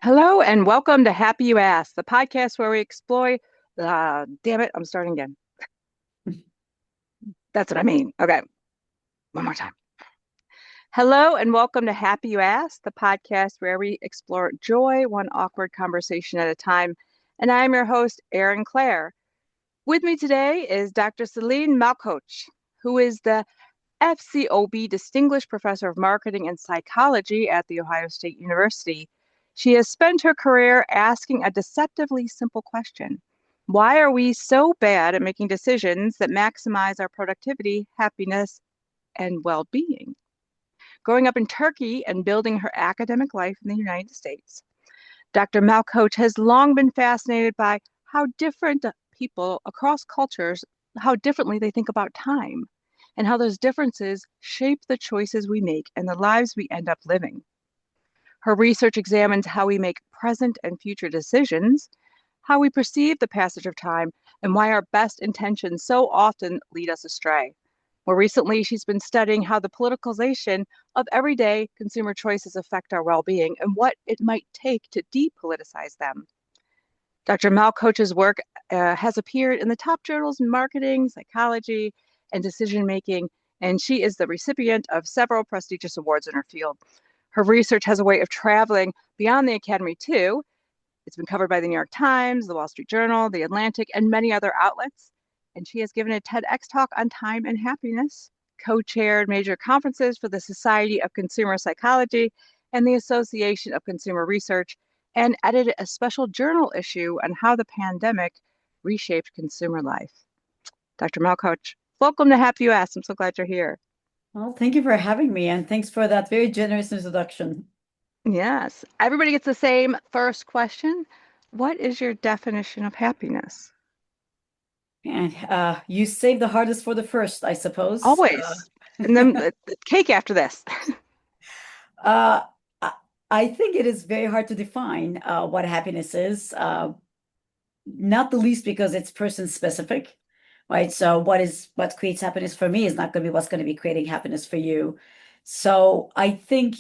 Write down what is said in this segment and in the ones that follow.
Hello and welcome to Happy You Asked, the podcast where we explore. Damn it, I'm starting again. That's what I mean. Okay, one more time. Hello and welcome to Happy You Asked, the podcast where we explore joy, one awkward conversation at a time. And I'm your host, Erin Clare. With me today is Dr. Selin Malkoc, who is the FCOB Distinguished Professor of Marketing and Psychology at The Ohio State University. She has spent her career asking a deceptively simple question. Why are we so bad at making decisions that maximize our productivity, happiness, and well being? Growing up in Turkey and building her academic life in the United States, Dr. Malkoch has long been fascinated by how different people across cultures, how differently they think about time, and how those differences shape the choices we make and the lives we end up living. Her research examines how we make present and future decisions, how we perceive the passage of time, and why our best intentions so often lead us astray. More recently, she's been studying how the politicalization of everyday consumer choices affect our well being and what it might take to depoliticize them. Dr. Malkoch's work has appeared in the top journals in marketing, psychology, and decision making, and she is the recipient of several prestigious awards in her field. Her research has a way of traveling beyond the academy, too. It's been covered by the New York Times, the Wall Street Journal, the Atlantic, and many other outlets. And she has given a TEDx talk on time and happiness, co chaired major conferences for the Society of Consumer Psychology and the Association of Consumer Research, and edited a special journal issue on how the pandemic reshaped consumer life. Dr. Malkoch, welcome to Happy You Asked. I'm so glad you're here. Well, thank you for having me, and thanks for that very generous introduction. Yes, everybody gets the same first question. What is your definition of happiness? And you saved the hardest for the first, I suppose. Always. And then the cake after this. Uh, I I think it is very hard to define what happiness is, not the least because it's person specific, right? So what creates happiness for me is not going to be what's going to be creating happiness for you. So I think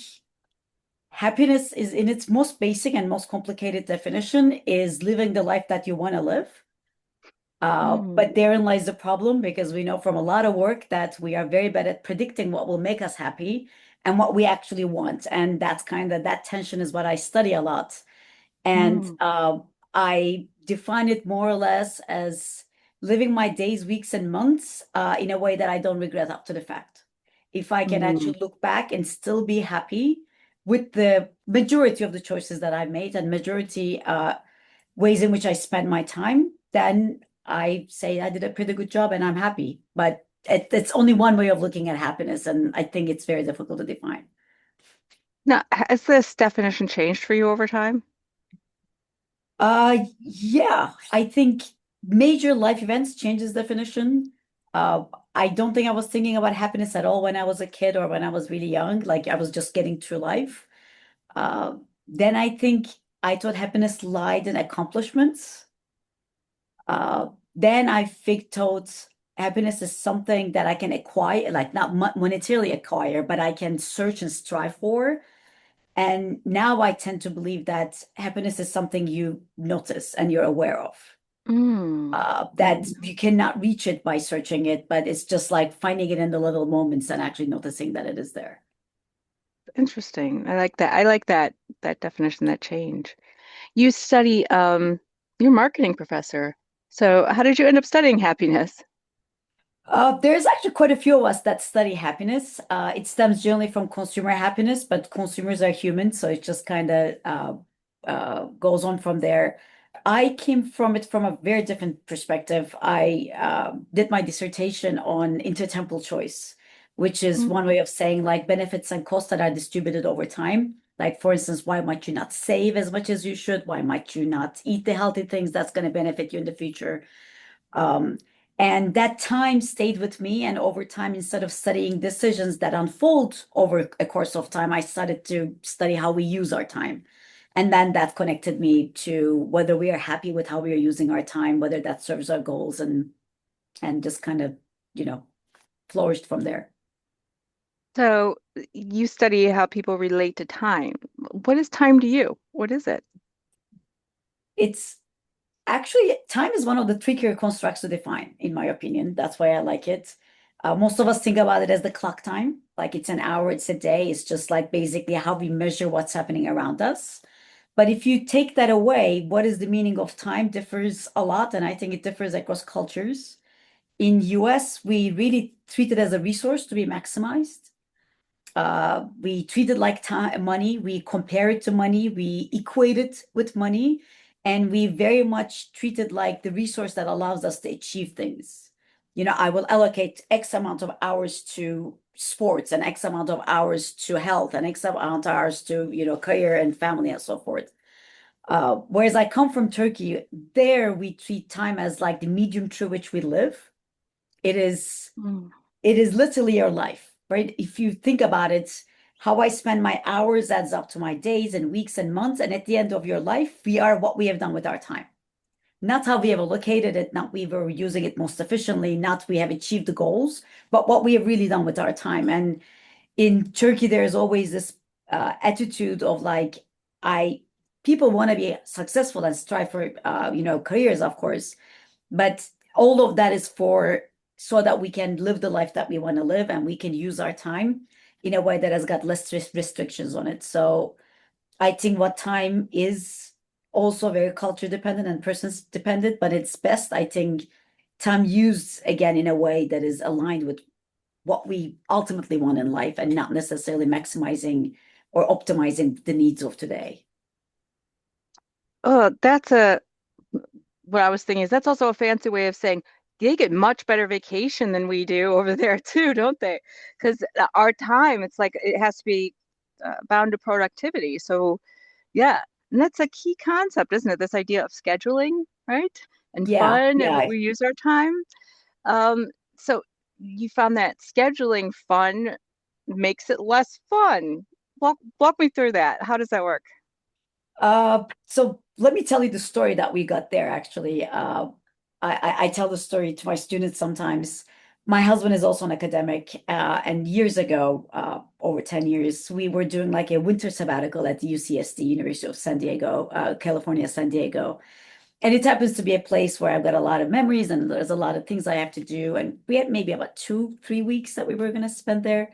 happiness is in its most basic and most complicated definition is living the life that you want to live. But Mm, therein lies the problem because we know from a lot of work that we are very bad at predicting what will make us happy and what we actually want. And that's kind of that tension is what I study a lot. And mm, I define it more or less as living my days, weeks, and months in a way that I don't regret up to the fact. If I can mm. actually look back and still be happy with the majority of the choices that I made and majority ways in which I spent my time, then I say I did a pretty good job and I'm happy. But it's only one way of looking at happiness, and I think it's very difficult to define. Now, has this definition changed for you over time? Yeah, I think major life events changes definition. Uh, I don't think I was thinking about happiness at all when I was a kid or when I was really young. Like I was just getting through life. Uh, then I think I thought happiness lied in accomplishments. Then I thought happiness is something that I can acquire, like not monetarily acquire, but I can search and strive for. And now I tend to believe that happiness is something you notice and you're aware of. Mm, That you cannot reach it by searching it, but it's just like finding it in the little moments and actually noticing that it is there. interesting. I like that. I like that definition, that change. You study you're a marketing professor. So how did you end up studying happiness? There's actually quite a few of us that study happiness. It stems generally from consumer happiness, but consumers are human, so it just kind of goes on from there. I came from it from a very different perspective. I did my dissertation on intertemporal choice, which is Mm, one way of saying like benefits and costs that are distributed over time. Like, for instance, why might you not save as much as you should? Why might you not eat the healthy things that's going to benefit you in the future? Um, and that time stayed with me. And over time, instead of studying decisions that unfold over a course of time, I started to study how we use our time. And then that connected me to whether we are happy with how we are using our time, whether that serves our goals and just kind of, you know, flourished from there. so you study how people relate to time. What is time to you? What is it? It's actually, time is one of the trickier constructs to define, in my opinion. That's why I like it. Most of us think about it as the clock time, like it's an hour, it's a day. It's just like basically how we measure what's happening around us. But if you take that away, what is the meaning of time differs a lot, and I think it differs across cultures. In US, we really treat it as a resource to be maximized. We treat it like time, money. We compare it to money. We equate it with money. And we very much treat it like the resource that allows us to achieve things. I will allocate X amount of hours to sports and X amount of hours to health and X amount of hours to, career and family and so forth. Whereas I come from Turkey, there we treat time as like the medium through which we live. It is Mm. it is literally your life, right? If you think about it, how I spend my hours adds up to my days and weeks and months. And at the end of your life, we are what we have done with our time. Not how we have allocated it, not we were using it most efficiently, not we have achieved the goals, but what we have really done with our time. And in Turkey, there's always this attitude of like, I people want to be successful and strive for careers, of course, but all of that is for so that we can live the life that we want to live and we can use our time in a way that has got less restrictions on it. So I think what time is also very culture dependent and persons dependent, but it's best, I think, time used again in a way that is aligned with what we ultimately want in life and not necessarily maximizing or optimizing the needs of today. Oh, what I was thinking is that's also a fancy way of saying they get much better vacation than we do over there too, don't they? Because our time, it's like it has to be bound to productivity. So yeah, and that's a key concept, isn't it? This idea of scheduling, right? And Yeah, fun and what yeah. we use our time. Um, so you found that scheduling fun makes it less fun. Walk me through that. How does that work? So let me tell you the story that we got there, actually. I tell the story to my students sometimes. My husband is also an academic, and years ago, over 10 years, we were doing like a winter sabbatical at the UCSD, University of San Diego, California, San Diego. And it happens to be a place where I've got a lot of memories and there's a lot of things I have to do. And we had maybe about 2, 3 weeks that we were going to spend there.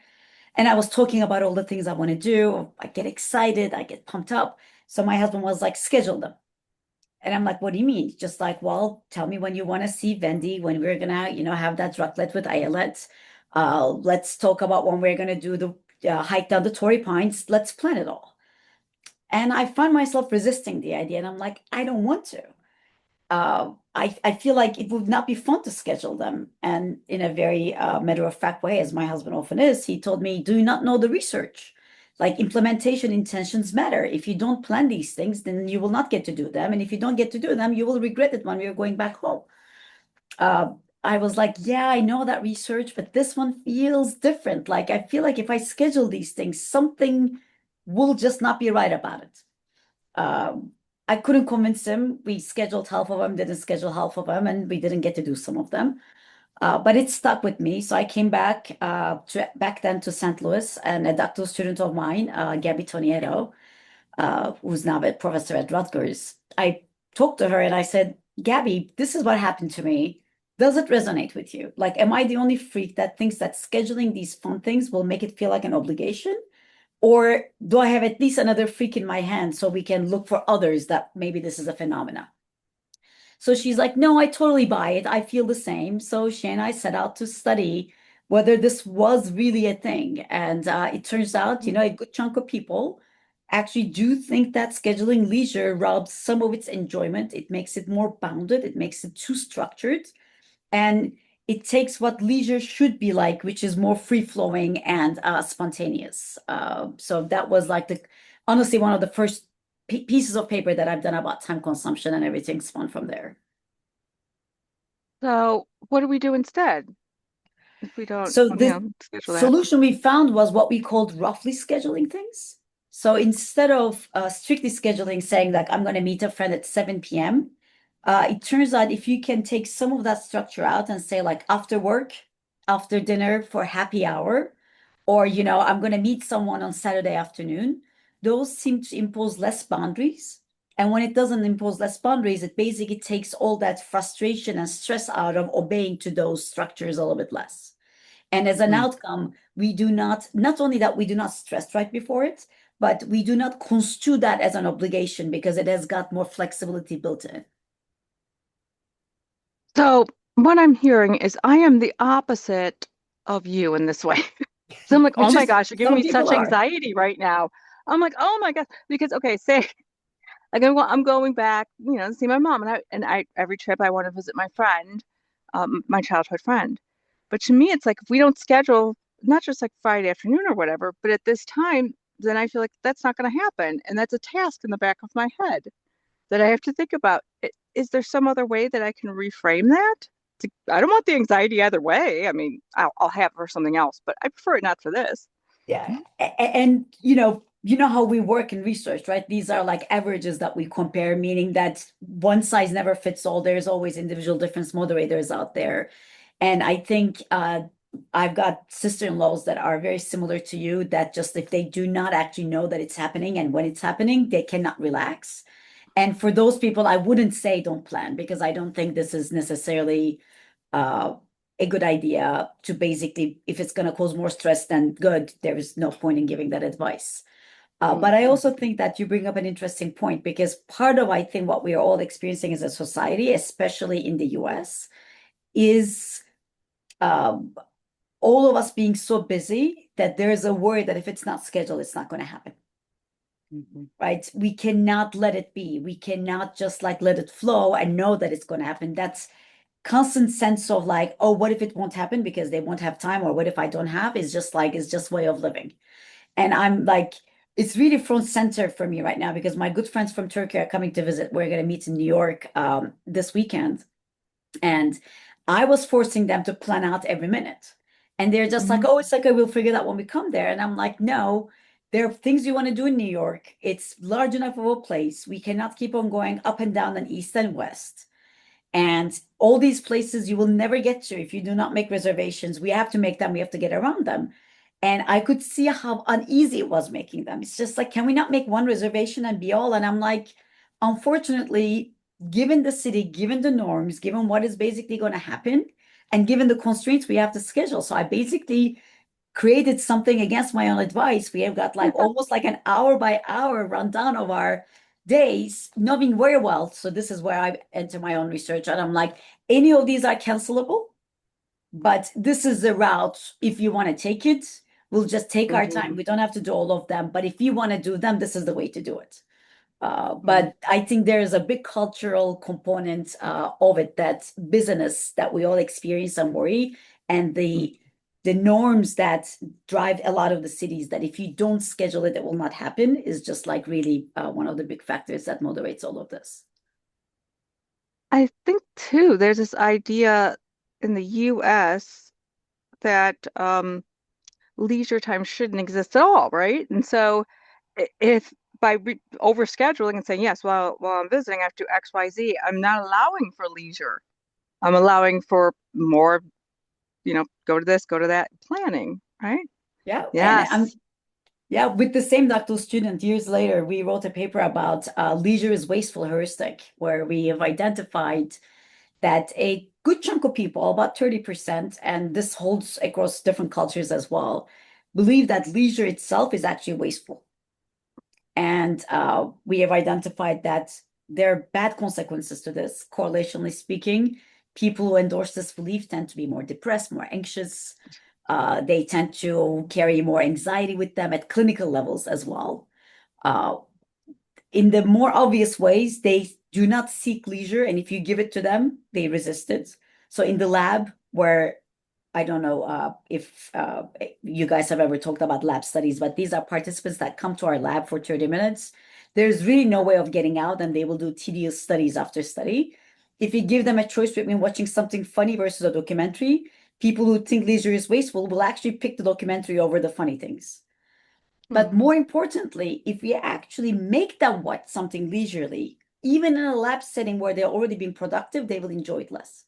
And I was talking about all the things I want to do. I get excited, I get pumped up. So my husband was like, schedule them. And I'm like, what do you mean? Just like, well, tell me when you want to see Vendi, when we're gonna, have that raclette with Ayelet. Let's talk about when we're gonna do the hike down the Torrey Pines. Let's plan it all. And I find myself resisting the idea, and I'm like, I don't want to. I feel like it would not be fun to schedule them. And in a very matter-of-fact way, as my husband often is, he told me, do you not know the research? Like implementation intentions matter. If you don't plan these things, then you will not get to do them. And if you don't get to do them, you will regret it when you're going back home. Uh, I was like, yeah, I know that research, but this one feels different. Like I feel like if I schedule these things, something will just not be right about it. Um, I couldn't convince him. We scheduled half of them, didn't schedule half of them, and we didn't get to do some of them. But it stuck with me. So I came back back then to St. Louis, and a doctoral student of mine, Gabby Toniero, who's now a professor at Rutgers. I talked to her and I said, Gabby, this is what happened to me. Does it resonate with you? Like, am I the only freak that thinks that scheduling these fun things will make it feel like an obligation? Or do I have at least another freak in my hand so we can look for others that maybe this is a phenomena? So she's like, no, I totally buy it. I feel the same. So she and I set out to study whether this was really a thing. And it turns out, a good chunk of people actually do think that scheduling leisure robs some of its enjoyment. It makes it more bounded, it makes it too structured. And it takes what leisure should be like, which is more free flowing and spontaneous. So that was like honestly one of the first pieces of paper that I've done about time consumption, and everything spun from there. So what do we do instead if we don't, So the schedule that? solution we found was what we called roughly scheduling things. So instead of strictly scheduling, saying like I'm going to meet a friend at 7 p.m., it turns out if you can take some of that structure out and say like after work, after dinner for happy hour, or I'm going to meet someone on Saturday afternoon. those seem to impose less boundaries. And when it doesn't impose less boundaries, it basically takes all that frustration and stress out of obeying to those structures a little bit less. And as an Mm. outcome, we do not only that we do not stress right before it, but we do not construe that as an obligation because it has got more flexibility built in. So what I'm hearing is I am the opposite of you in this way. So I'm like, oh Which my is gosh, you're giving some me people such are. anxiety right now. I'm like, oh my gosh, because okay, say like I'm going back, to see my mom, and I every trip I want to visit my friend, my childhood friend. But to me, it's like if we don't schedule not just like Friday afternoon or whatever, but at this time, then I feel like that's not going to happen, and that's a task in the back of my head that I have to think about. Is there some other way that I can reframe that? I don't want the anxiety either way. I mean, I'll have it for something else, but I prefer it not for this. Yeah. And you know how we work in research, right? These are like averages that we compare, meaning that one size never fits all. There's always individual difference moderators out there. And I think I've got sister-in-laws that are very similar to you, that just if they do not actually know that it's happening and when it's happening, they cannot relax. And for those people, I wouldn't say don't plan because I don't think this is necessarily uh, a good idea to basically, if it's going to cause more stress than good, there is no point in giving that advice. But I Mhm. also think that you bring up an interesting point because part of, I think, what we are all experiencing as a society, especially in the US, is um, all of us being so busy that there is a worry that if it's not scheduled, it's not going to happen. Mhm. Right? We cannot let it be. We cannot just like let it flow and know that it's going to happen. That's constant sense of like, oh, what if it won't happen because they won't have time, or what if I don't have, is just like, it's just way of living. And I'm like, it's really front center for me right now because my good friends from Turkey are coming to visit. We're going to meet in New York this weekend. And I was forcing them to plan out every minute. And they're just like, Mhm. oh, it's okay, we'll figure that when we come there. And I'm like, no, there are things you want to do in New York. It's large enough of a place. We cannot keep on going up and down and east and west. And all these places you will never get to if you do not make reservations. We have to make them, we have to get around them. And I could see how uneasy it was making them. It's just like, can we not make one reservation and be all? And I'm like, unfortunately, given the city, given the norms, given what is basically going to happen, and given the constraints we have to schedule. So I basically created something against my own advice. We have got like almost like an hour by hour rundown of our days, knowing very well. So this is where I enter my own research. And I'm like, any of these are cancelable, but this is the route. If you want to take it, we'll just take our time. Mhm. We don't have to do all of them. But if you want to do them, this is the way to do it. Mhm. But I think there is a big cultural component of it, that business that we all experience and worry, and the norms that drive a lot of the cities, that if you don't schedule it, it will not happen, is just like really one of the big factors that moderates all of this. I think too, there's this idea in the US that leisure time shouldn't exist at all, right? And so if by overscheduling and saying, yes, well, while I'm visiting, I have to do X, Y, Z, I'm not allowing for leisure. I'm allowing for more, go to this, go to that, planning, right? Yeah, and I'm Yes. yeah, with the same doctoral student, years later, we wrote a paper about leisure is wasteful heuristic, where we have identified that a good chunk of people, about 30%, and this holds across different cultures as well, believe that leisure itself is actually wasteful. And we have identified that there are bad consequences to this. Correlationally speaking, people who endorse this belief tend to be more depressed, more anxious. They tend to carry more anxiety with them at clinical levels as well. Uh, in the more obvious ways, they do not seek leisure, and if you give it to them, they resist it. So in the lab, where I don't know if you guys have ever talked about lab studies, but these are participants that come to our lab for 30 minutes. There's really no way of getting out, and they will do tedious studies after study. If you give them a choice between watching something funny versus a documentary, people who think leisure is wasteful will actually pick the documentary over the funny things. But Hmm. more importantly, if we actually make them watch something leisurely, even in a lab setting where they're already being productive, they will enjoy it less.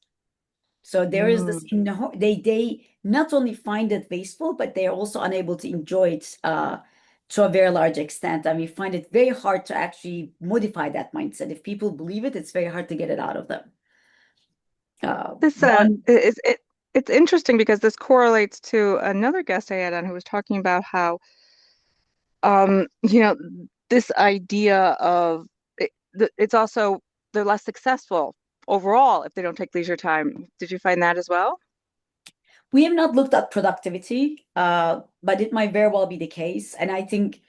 So there is this, Mm. they not only find it wasteful, but they are also unable to enjoy it to a very large extent. And we find it very hard to actually modify that mindset. If people believe it, it's very hard to get it out of them. This One, is it it's interesting because this correlates to another guest I had on who was talking about how you know, this idea of it's also they're less successful overall if they don't take leisure time. Did you find that as well? we have not looked at productivity, but it might very well be the case. And I think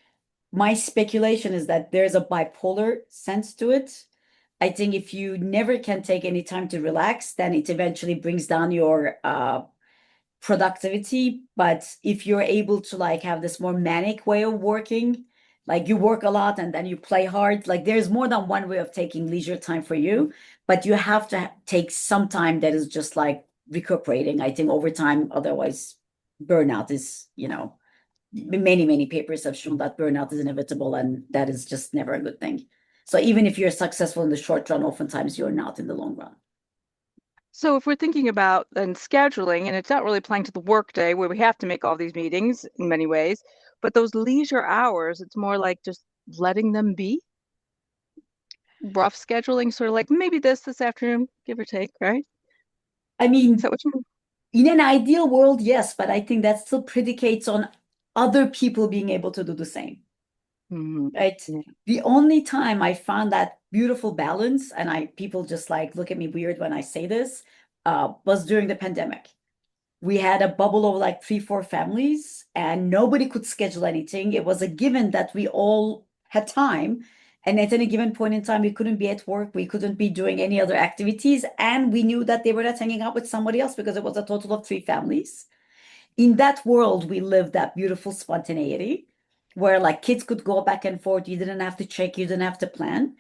my speculation is that there's a bipolar sense to it. I think if you never can take any time to relax, then it eventually brings down your productivity. But if you're able to like have this more manic way of working, like you work a lot and then you play hard, like there's more than one way of taking leisure time for you, but you have to take some time that is just like recuperating. I think over time, otherwise burnout is, many papers have shown that burnout is inevitable and that is just never a good thing. So even if you're successful in the short run, oftentimes you're not in the long run. So if we're thinking about then scheduling, and it's not really applying to the workday where we have to make all these meetings in many ways, but those leisure hours, it's more like just letting them be, rough scheduling, sort of like maybe this afternoon, give or take, right? I Is mean, that what you mean? in an ideal world, yes, but I think that still predicates on other people being able to do the same, Mhm. right? Yeah. The only time I found that beautiful balance, and I people just like look at me weird when I say this, was during the pandemic. We had a bubble of like three, four families, and nobody could schedule anything. It was a given that we all had time. And at any given point in time, we couldn't be at work, we couldn't be doing any other activities. And we knew that they were not hanging out with somebody else because it was a total of three families. In that world, we lived that beautiful spontaneity where like kids could go back and forth. You didn't have to check, you didn't have to plan.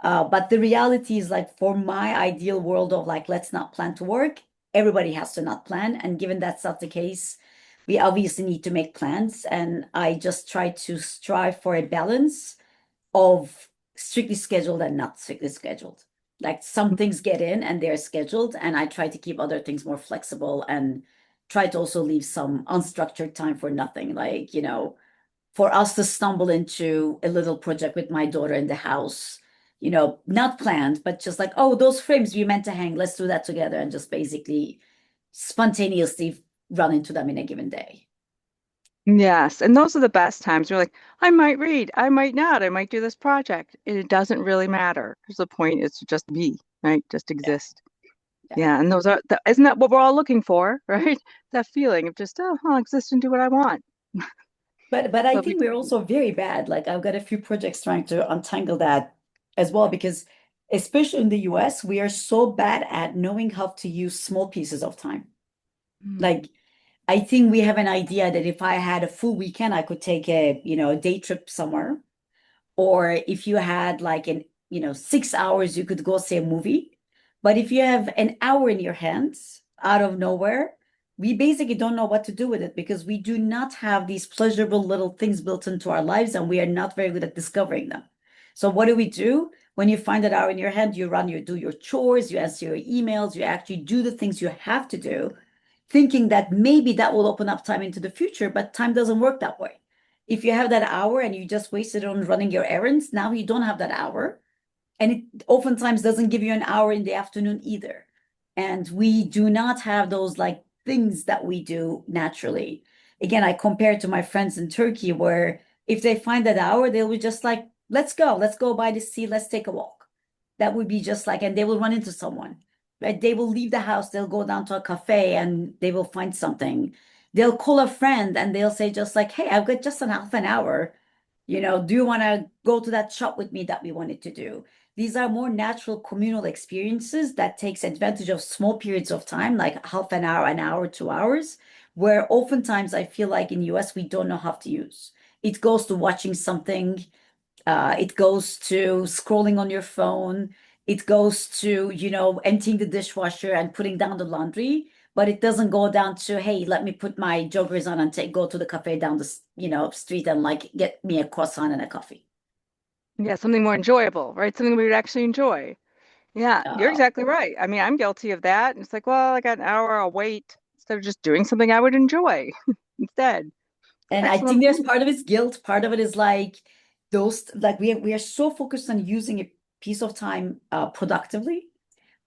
But the reality is like for my ideal world of like, let's not plan to work, everybody has to not plan. And given that's not the case, we obviously need to make plans. And I just try to strive for a balance of strictly scheduled and not strictly scheduled. Like some things get in and they're scheduled, and I try to keep other things more flexible and try to also leave some unstructured time for nothing. Like, for us to stumble into a little project with my daughter in the house, not planned, but just like, oh, those frames we meant to hang, let's do that together, and just basically spontaneously run into them in a given day. Yes, and those are the best times. You're like, I might read, I might not, I might do this project. It doesn't really matter because the point is to just be, right? Just Yeah, exist. yeah. Yeah, and isn't that what we're all looking for, right? That feeling of just, oh, I'll exist and do what I want. But I But we, think we're also very bad. Like I've got a few projects trying to untangle that as well, because especially in the US, we are so bad at knowing how to use small pieces of time. Mm. Like I think we have an idea that if I had a full weekend, I could take a day trip somewhere. Or if you had like 6 hours, you could go see a movie. But if you have an hour in your hands out of nowhere, we basically don't know what to do with it because we do not have these pleasurable little things built into our lives and we are not very good at discovering them. So what do we do? When you find that hour in your hand, you do your chores, you answer your emails, you actually do the things you have to do, thinking that maybe that will open up time into the future, but time doesn't work that way. If you have that hour and you just wasted it on running your errands, now you don't have that hour. And it oftentimes doesn't give you an hour in the afternoon either. And we do not have those like things that we do naturally. Again, I compare to my friends in Turkey where if they find that hour, they'll be just like, let's go by the sea, let's take a walk. That would be just like, and they will run into someone, right? They will leave the house, they'll go down to a cafe and they will find something. They'll call a friend and they'll say just like, hey, I've got just an half an hour. Do you want to go to that shop with me that we wanted to do? These are more natural communal experiences that takes advantage of small periods of time, like half an hour, 2 hours, where oftentimes I feel like in US we don't know how to use. It goes to watching something, it goes to scrolling on your phone, it goes to, emptying the dishwasher and putting down the laundry, but it doesn't go down to, hey, let me put my joggers on and go to the cafe down the, street and like get me a croissant and a coffee. Yeah, something more enjoyable, right? Something we would actually enjoy. Yeah, you're Uh, exactly right. I mean, I'm guilty of that. It's like, well, I got an hour, I'll wait instead of just doing something I would enjoy instead. And I Excellent think there's point. part of it's guilt, part of it is like those like we are so focused on using a piece of time productively.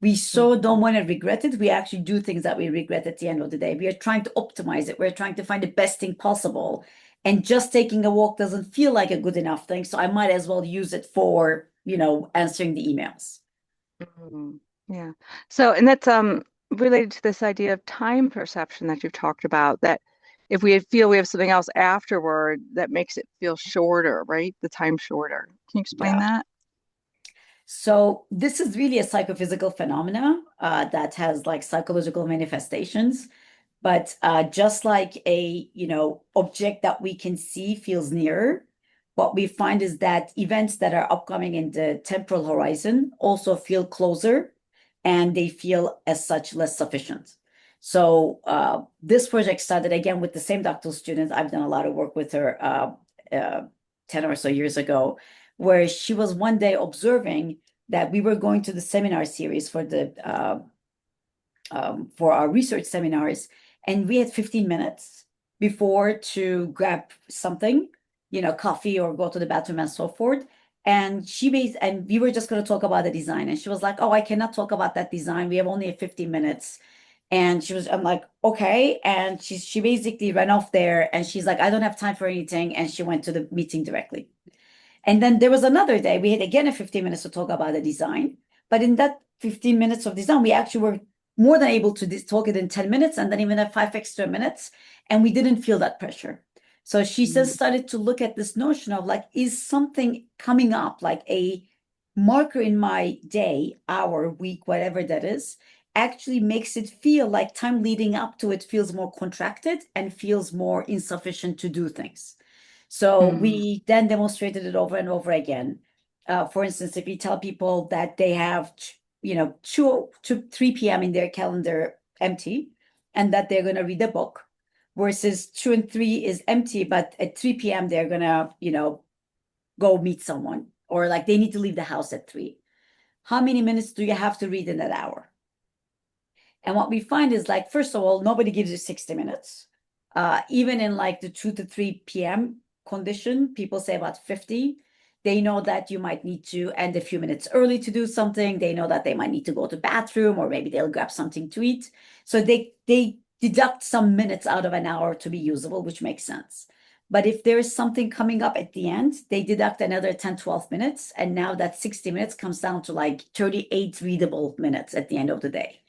We so don't Mhm. want to regret it. We actually do things that we regret at the end of the day. We are trying to optimize it. We're trying to find the best thing possible. And just taking a walk doesn't feel like a good enough thing. So I might as well use it for, answering the emails. Mhm. Yeah. So, and that's related to this idea of time perception that you've talked about, that if we feel we have something else afterward, that makes it feel shorter, right? The time shorter. Can you explain Yeah. that? So this is really a psychophysical phenomena that has like psychological manifestations. But just like a, object that we can see feels nearer, what we find is that events that are upcoming in the temporal horizon also feel closer and they feel as such less sufficient. So this project started again with the same doctoral student. I've done a lot of work with her 10 or so years ago, where she was one day observing that we were going to the seminar series for our research seminars, and we had 15 minutes before to grab something, coffee or go to the bathroom and so forth. And we were just going to talk about the design. And she was like, "Oh, I cannot talk about that design. We have only 15 minutes." I'm like, "Okay." And she basically ran off there and she's like, "I don't have time for anything." And she went to the meeting directly. And then there was another day, we had again a 15 minutes to talk about the design. But in that 15 minutes of design, we actually were more than able to talk it in 10 minutes and then even have 5 extra minutes. And we didn't feel that pressure. So she says, Mhm. started to look at this notion of like, is something coming up, like a marker in my day, hour, week, whatever that is, actually makes it feel like time leading up to it feels more contracted and feels more insufficient to do things. So Mhm. we then demonstrated it over and over again. For instance, if you tell people that they have, 2 to 3 p.m. in their calendar empty and that they're going to read a book, versus 2 and 3 is empty, but at 3 p.m. they're going to, go meet someone or like they need to leave the house at 3. How many minutes do you have to read in that hour? And what we find is like, first of all, nobody gives you 60 minutes. Even in like the 2 to 3 p.m. condition, people say about 50. They know that you might need to end a few minutes early to do something. They know that they might need to go to bathroom or maybe they'll grab something to eat. So they deduct some minutes out of an hour to be usable, which makes sense. But if there is something coming up at the end, they deduct another 10, 12 minutes. And now that 60 minutes comes down to like 38 readable minutes at the end of the day.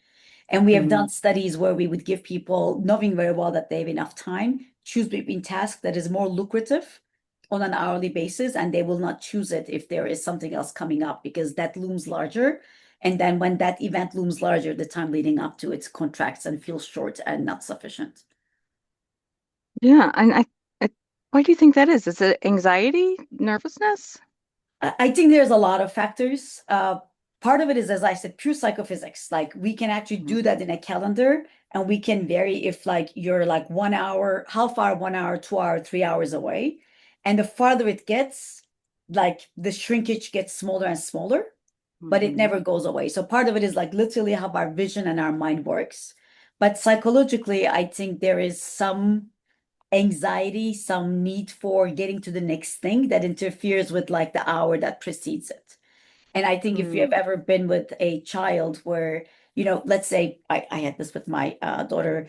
And we have Mhm. done studies where we would give people, knowing very well that they have enough time, choose between tasks that is more lucrative on an hourly basis, and they will not choose it if there is something else coming up because that looms larger. And then when that event looms larger, the time leading up to it contracts and feels short and not sufficient. Yeah, and I, why do you think that is? Is it anxiety, nervousness? I think there's a lot of factors. Part of it is, as I said, pure psychophysics. Like we can actually Mhm. do that in a calendar, and we can vary if like you're like 1 hour, how far 1 hour, 2 hour, 3 hours away. And the farther it gets, like the shrinkage gets smaller and smaller, but it Mhm. never goes away. So part of it is like literally how our vision and our mind works. But psychologically, I think there is some anxiety, some need for getting to the next thing that interferes with like the hour that precedes it. And I think if you have Mm. ever been with a child where, let's say I had this with my daughter,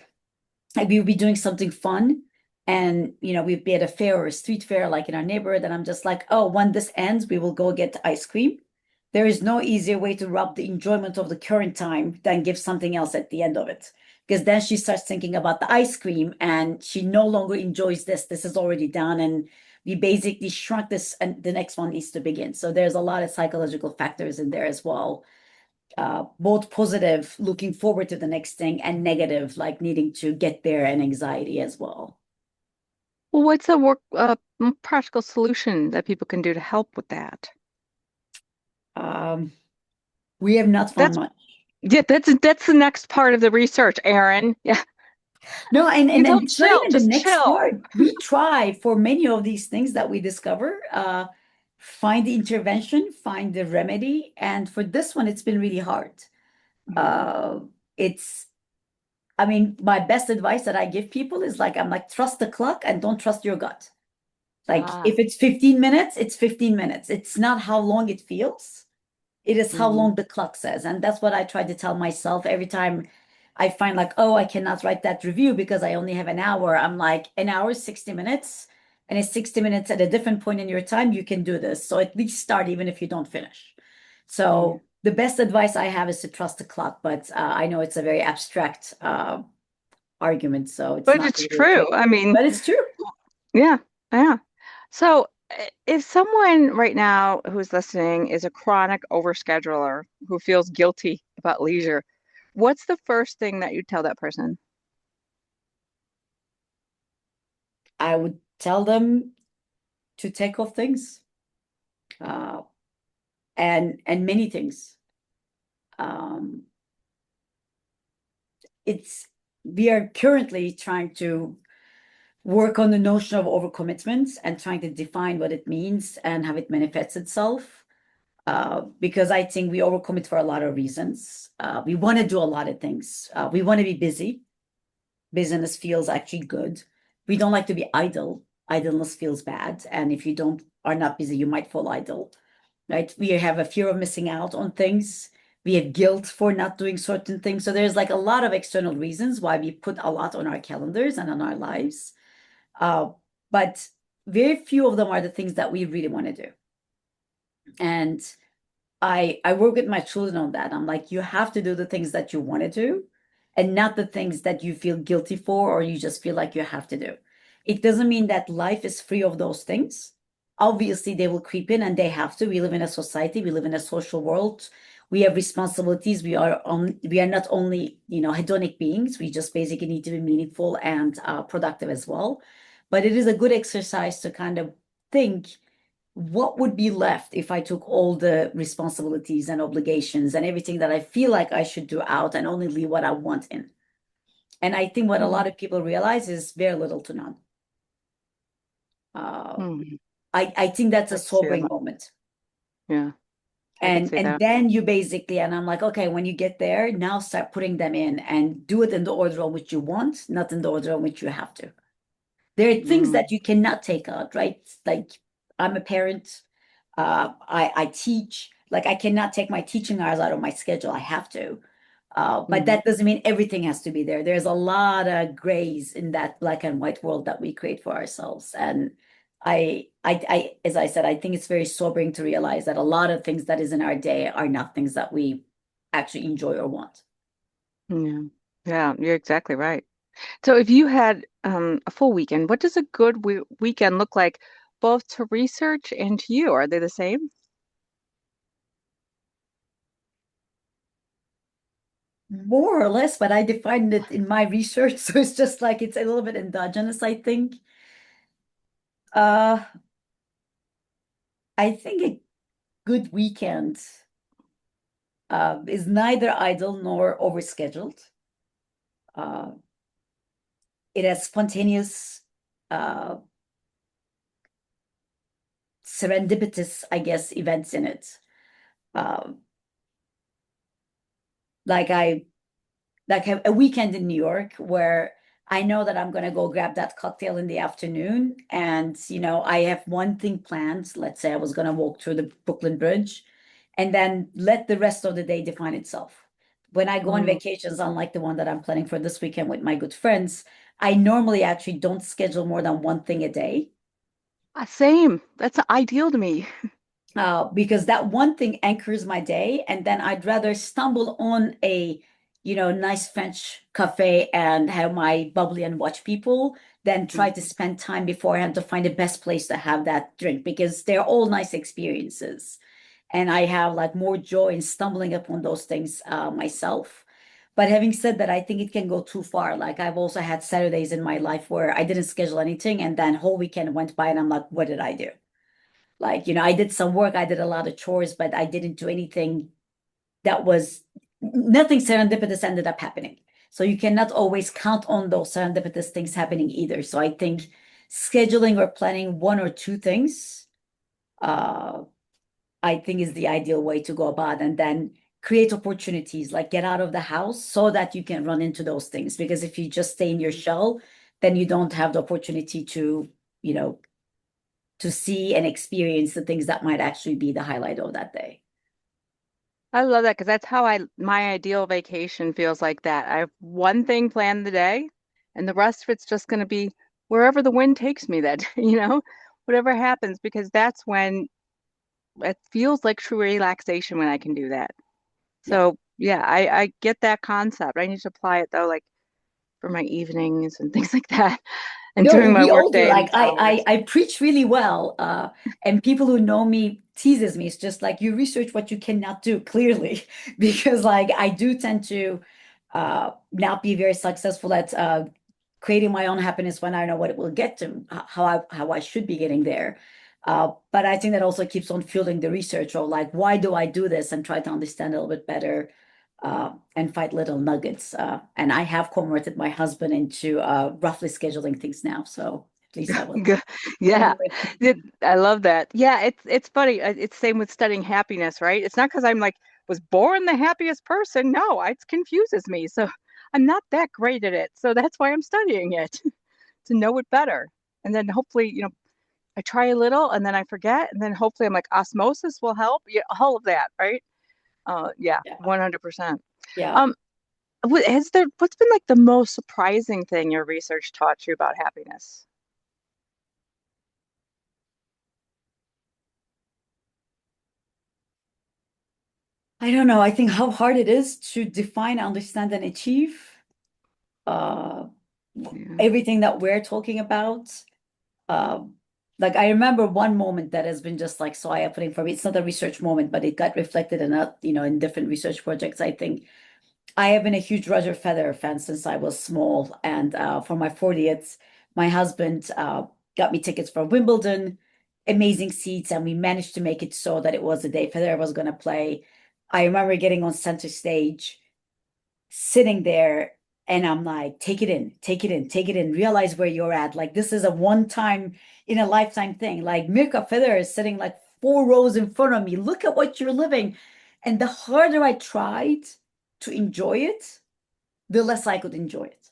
like we would be doing something fun and, we'd be at a fair or a street fair, like in our neighborhood. And I'm just like, oh, when this ends, we will go get ice cream. There is no easier way to rob the enjoyment of the current time than give something else at the end of it. Because then she starts thinking about the ice cream and she no longer enjoys this. This is already done. And we basically shrunk this and the next one needs to begin. So there's a lot of psychological factors in there as well. Both positive, looking forward to the next thing, and negative, like needing to get there and anxiety as well. Well, what's a practical solution that people can do to help with that? Um, we have not found That's much. yeah, that's the next part of the research, Aaron. Yeah, No, and, you and don't and it's not chill, even the just next chill. part. We try for many of these things that we discover, find the intervention, find the remedy, and for this one, it's been really hard. Mhm. Uh, it's I mean, my best advice that I give people is like, I'm like, trust the clock and don't trust your gut. Like, Ah, if it's 15 minutes, it's 15 minutes. It's not how long it feels. It is how mm, long the clock says. And that's what I try to tell myself every time I find like, oh, I cannot write that review because I only have an hour. I'm like, an hour is 60 minutes. And it's 60 minutes at a different point in your time. You can do this. So at least start even if you don't finish. yeah. So the best advice I have is to trust the clock. But I know it's a very abstract argument. So it's But not it's really true. true. I mean, But it's true. yeah, yeah. So if someone right now who's listening is a chronic overscheduler who feels guilty about leisure, what's the first thing that you tell that person? I would tell them to take off things uh, and many things. Um, it's we are currently trying to work on the notion of overcommitment and trying to define what it means and how it manifests itself. Because I think we overcommit for a lot of reasons. We want to do a lot of things. We want to be busy. Business feels actually good. We don't like to be idle. Idleness feels bad. And if you don't are not busy, you might fall idle, right? We have a fear of missing out on things. We have guilt for not doing certain things. So there's like a lot of external reasons why we put a lot on our calendars and on our lives. Uh, but very few of them are the things that we really want to do. And I work with my children on that. I'm like, you have to do the things that you want to do and not the things that you feel guilty for or you just feel like you have to do. It doesn't mean that life is free of those things. Obviously, they will creep in and they have to. We live in a society, we live in a social world. We have responsibilities. We are not only, hedonic beings. We just basically need to be meaningful and productive as well. But it is a good exercise to kind of think what would be left if I took all the responsibilities and obligations and everything that I feel like I should do out and only leave what I want in. And I think what a lot Mm, of people realize is very little to none. Uh, mm, I think that's a I see sobering that. moment. Yeah, I could see And that. then you basically, and I'm like, okay, when you get there, now start putting them in and do it in the order in which you want, not in the order in which you have to. There are things Mm, that you cannot take out, right? Like I'm a parent, I teach, like I cannot take my teaching hours out of my schedule. I have to. But mm, that doesn't mean everything has to be there. There's a lot of grays in that black and white world that we create for ourselves. And as I said, I think it's very sobering to realize that a lot of things that is in our day are not things that we actually enjoy or want. yeah, yeah, you're exactly right. So if you had a full weekend, what does a good weekend look like, both to research and to you? Are they the same? More or less, but I defined it in my research. So it's just like it's a little bit endogenous, I think. Uh, I think a good weekend is neither idle nor overscheduled. Uh, it has spontaneous, uh, serendipitous, I guess, events in it. Um, like I like a weekend in New York where I know that I'm gonna go grab that cocktail in the afternoon, and I have one thing planned. Let's say I was gonna walk through the Brooklyn Bridge, and then let the rest of the day define itself. When I go on Mm. vacations, unlike the one that I'm planning for this weekend with my good friends, I normally actually don't schedule more than one thing a day. Same. That's ideal to me. Because that one thing anchors my day, and then I'd rather stumble on a nice French cafe and have my bubbly and watch people than try to Mhm. spend time beforehand to find the best place to have that drink because they're all nice experiences, and I have like more joy in stumbling upon those things myself. But having said that, I think it can go too far. Like I've also had Saturdays in my life where I didn't schedule anything, and then whole weekend went by, and I'm like, what did I do? Like, I did some work, I did a lot of chores, but I didn't do anything that was nothing serendipitous ended up happening. So you cannot always count on those serendipitous things happening either. So I think scheduling or planning one or two things, uh, I think is the ideal way to go about, and then create opportunities, like get out of the house so that you can run into those things. Because if you just stay in your shell, then you don't have the opportunity to, you know, to see and experience the things that might actually be the highlight of that day. I love that because that's how my ideal vacation feels like that. I have one thing planned the day, and the rest of it's just going to be wherever the wind takes me that, whatever happens, because that's when it feels like true relaxation when I can do that. Yeah. So yeah, I get that concept. I need to apply it though, like for my evenings and things like that, and No, during my we all do. workday and Like hours. I preach really well, and people who know me teases me. It's just like you research what you cannot do, clearly, because like I do tend to not be very successful at creating my own happiness when I know what it will get to, how I should be getting there. But I think that also keeps on fueling the research of like, why do I do this, and try to understand a little bit better, and find little nuggets. And I have converted my husband into roughly scheduling things now. So at least I was Good. win Yeah, win. I love that. Yeah, it's funny. It's same with studying happiness, right? It's not because I'm like was born the happiest person. No, it confuses me. So I'm not that great at it. So that's why I'm studying it to know it better. And then hopefully, I try a little and then I forget, and then hopefully I'm like osmosis will help. Yeah, all of that, right? Yeah, Yeah. 100%. Yeah. Um, what's been like the most surprising thing your research taught you about happiness? I don't know. I think how hard it is to define, understand, and achieve uh, Yeah. everything that we're talking about. Um, like I remember one moment that has been just like so eye-opening for me. It's not a research moment, but it got reflected in in different research projects. I think I have been a huge Roger Federer fan since I was small, and for my 40th, my husband got me tickets for Wimbledon, amazing seats, and we managed to make it so that it was the day Federer was going to play. I remember getting on center stage, sitting there, and I'm like, take it in, take it in, take it in, realize where you're at. Like this is a one time in a lifetime thing. Like Mirka Federer is sitting like 4 rows in front of me. Look at what you're living. And the harder I tried to enjoy it, the less I could enjoy it.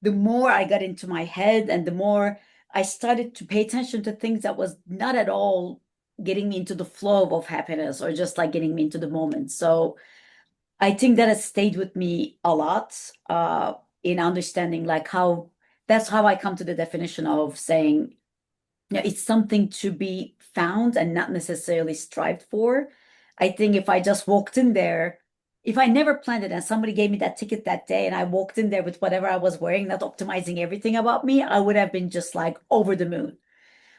The more I got into my head, and the more I started to pay attention to things that was not at all getting me into the flow of happiness, or just like getting me into the moment. So I think that has stayed with me a lot, in understanding like how that's how I come to the definition of saying, it's something to be found and not necessarily strived for. I think if I just walked in there, if I never planned it and somebody gave me that ticket that day and I walked in there with whatever I was wearing, not optimizing everything about me, I would have been just like over the moon.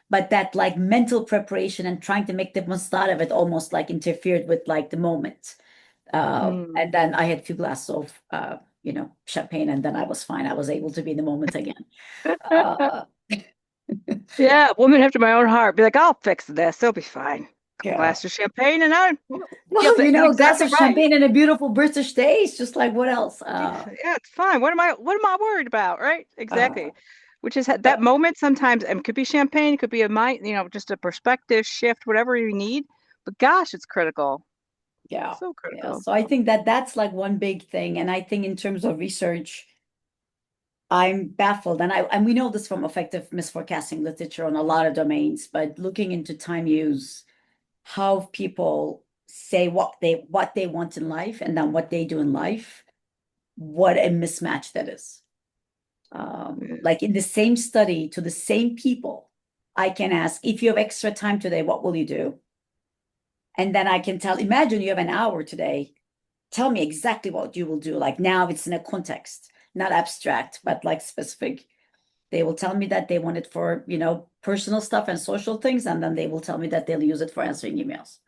But that like mental preparation and trying to make the most out of it almost like interfered with like the moment. And Mm. then I had a few glasses of, champagne, and then I was fine. I was able to be in the moment again. Uh, Yeah, woman after my own heart. Be like, I'll fix this. It'll be fine. Couple yeah. glasses of champagne, and I feel Well, that a glass exactly of right. champagne and a beautiful British day is just like what else? Yeah, it's fine. What am I worried about, right? Uh, Exactly. Which is that but moment sometimes, and it could be champagne, it could be a mind, just a perspective shift, whatever you need. But gosh, it's critical. yeah, So yeah. critical. So I think that that's like one big thing. And I think in terms of research, I'm baffled. And we know this from effective misforecasting literature on a lot of domains, but looking into time use, how people say what they want in life and then what they do in life, what a mismatch that is. Yeah. Like in the same study to the same people, I can ask, if you have extra time today, what will you do? And then I can tell, imagine you have an hour today. Tell me exactly what you will do. Like now it's in a context, not abstract, but like specific. They will tell me that they want it for, personal stuff and social things. And then they will tell me that they'll use it for answering emails.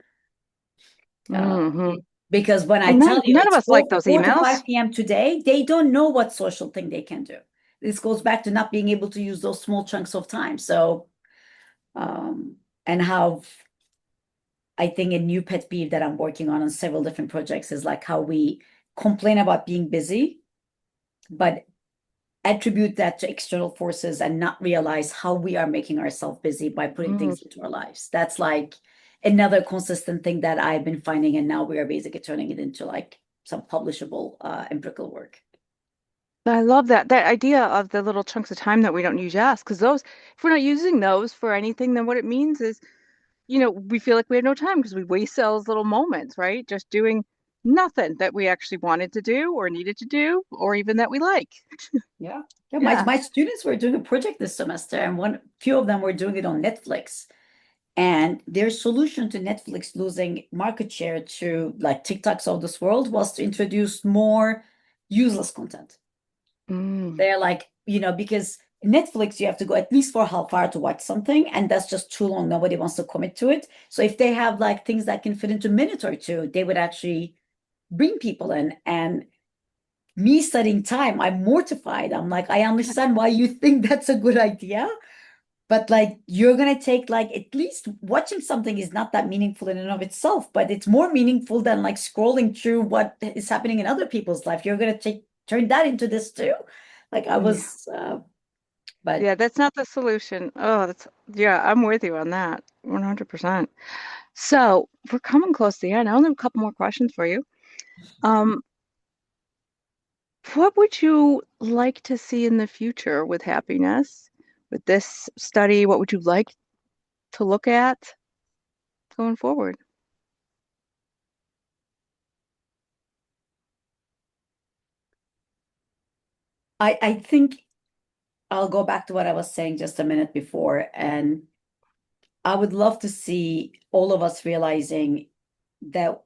Uh, Hmm. because when I Well, tell you none of it's us like those 4 to emails. 5 p.m. today, they don't know what social thing they can do. This goes back to not being able to use those small chunks of time. So, and how I think a new pet peeve that I'm working on several different projects is like how we complain about being busy, but attribute that to external forces and not realize how we are making ourselves busy by putting Mm. things into our lives. That's like another consistent thing that I've been finding, and now we are basically turning it into like some publishable empirical work. I love that idea of the little chunks of time that we don't use. Yes, because those, if we're not using those for anything, then what it means is, we feel like we have no time because we waste those little moments, right? Just doing nothing that we actually wanted to do or needed to do, or even that we like. Yeah. Yeah, my Yeah. my students were doing a project this semester, and one few of them were doing it on Netflix. And their solution to Netflix losing market share to like TikToks of this world was to introduce more useless content. Mm. They're like, because Netflix, you have to go at least for a half hour to watch something, and that's just too long. Nobody wants to commit to it. So if they have like things that can fit into a minute or two, they would actually bring people in. And me studying time, I'm mortified. I'm like, I understand why you think that's a good idea, but like you're gonna take like at least watching something is not that meaningful in and of itself, but it's more meaningful than like scrolling through what is happening in other people's life. You're gonna turn that into this too. Like I Yeah. was, but Yeah, that's not the solution. Oh, yeah, I'm with you on that. 100%. So we're coming close to the end. I only have a couple more questions for you. Um, what would you like to see in the future with happiness? With this study, what would you like to look at going forward? I think I'll go back to what I was saying just a minute before, and I would love to see all of us realizing that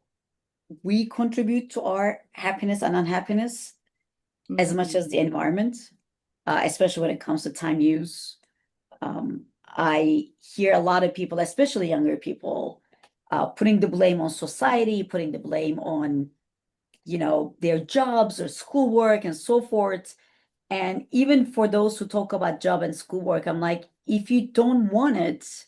we contribute to our happiness and unhappiness as much Mm, as the environment, especially when it comes to time use. I hear a lot of people, especially younger people, putting the blame on society, putting the blame on, their jobs or schoolwork and so forth. And even for those who talk about job and schoolwork, I'm like, if you don't want it,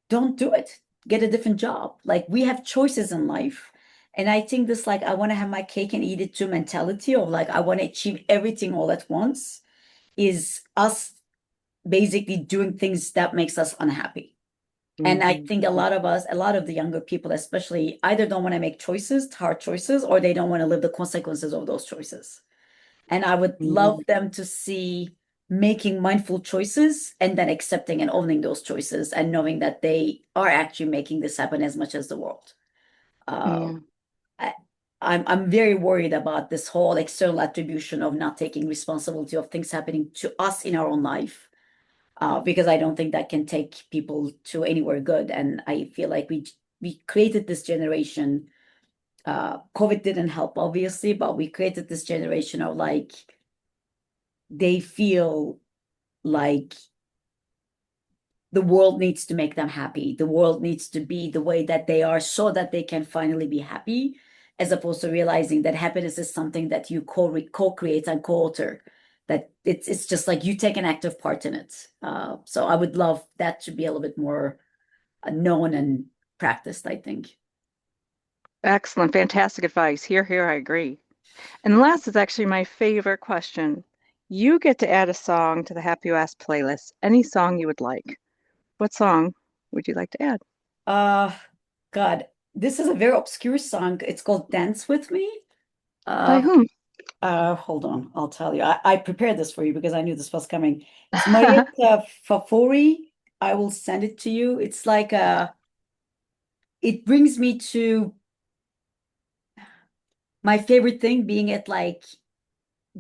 don't do it. Get a different job. Like we have choices in life. And I think this like I want to have my cake and eat it too mentality of like I want to achieve everything all at once is us basically doing things that makes us unhappy. And I mhm, think a lot of us, a lot of the younger people especially either don't want to make choices, hard choices, or they don't want to live the consequences of those choices. And I would love mhm. them to see making mindful choices and then accepting and owning those choices and knowing that they are actually making this happen as much as the world. Uh, Yeah, I, I'm very worried about this whole external attribution of not taking responsibility of things happening to us in our own life, because I don't think that can take people to anywhere good. And I feel like we created this generation. COVID didn't help, obviously, but we created this generation of like they feel like the world needs to make them happy. The world needs to be the way that they are so that they can finally be happy, as opposed to realizing that happiness is something that you co-create and co-alter. That it's just like you take an active part in it. So I would love that to be a little bit more known and practiced, I think. excellent, fantastic advice. Here, I agree. And last is actually my favorite question. You get to add a song to the Happy You Ask playlist, any song you would like. What song would you like to add? Uh, God, this is a very obscure song. It's called Dance With Me. By Uh, whom? Hold on, I'll tell you. I prepared this for you because I knew this was coming. It's Marietta Fafori. I will send it to you. It's like it brings me to my favorite thing being at like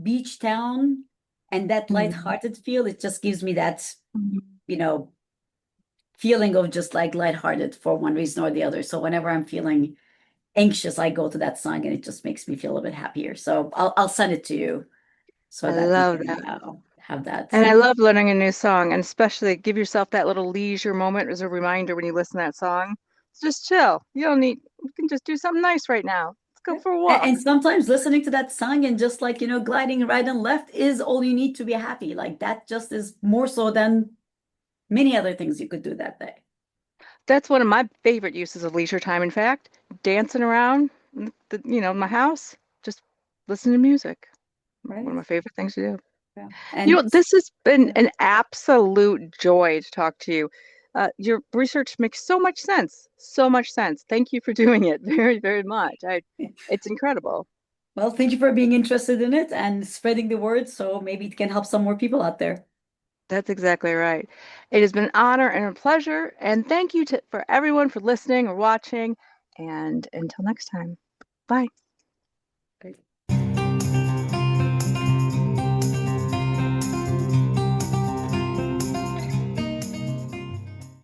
beach town and that Mm. lighthearted feel. It just gives me that, you know, feeling of just like lighthearted for one reason or the other. So whenever I'm feeling anxious, I go to that song and it just makes me feel a bit happier. So I'll send it to you so I that we love can that. have that. And I love learning a new song, and especially give yourself that little leisure moment as a reminder when you listen to that song. Just chill. You can just do something nice right now. Let's go Yeah. for a And walk. sometimes listening to that song and just like, gliding right and left is all you need to be happy. Like that just is more so than many other things you could do that day. That's one of my favorite uses of leisure time, in fact, dancing around my house, just listening to music. One of Right? my favorite things to do. Yeah. And This has been yeah, an absolute joy to talk to you. Your research makes so much sense. So much sense. Thank you for doing it very, very much. It's incredible. Well, thank you for being interested in it and spreading the word so maybe it can help some more people out there. That's exactly right. It has been an honor and a pleasure. And thank you for everyone for listening or watching. And until next time, bye.